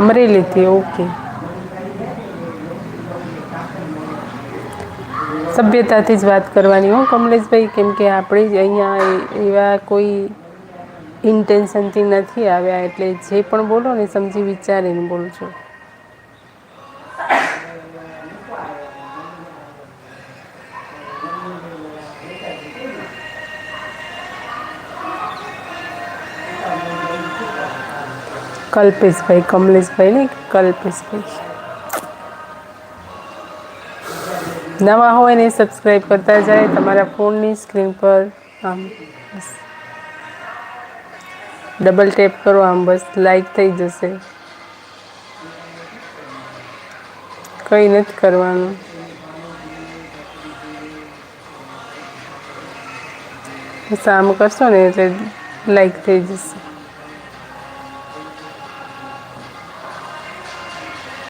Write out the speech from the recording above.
અમરેલીથી okay. સભ્યતાથી જ વાત કરવાની હો કમલેશભાઈ, કેમ કે આપણે જ અહીંયા એવા કોઈ ઇન્ટેન્શનથી નથી આવ્યા, એટલે જે પણ બોલો ને સમજી વિચારીને બોલજો. કલ્પેશભાઈ, કમલેશભાઈ નહીં, કલ્પેશભાઈ. નવા હોય ને સબસ્ક્રાઈબ કરતા જાય તમારા ફોનની સ્ક્રીન પર. આમ બસ ડબલ ટેપ કરો, આમ બસ લાઈક થઈ જશે. કંઈ નથી કરવાનું. બસ આમ કરશો ને એટલે લાઈક થઈ જશે.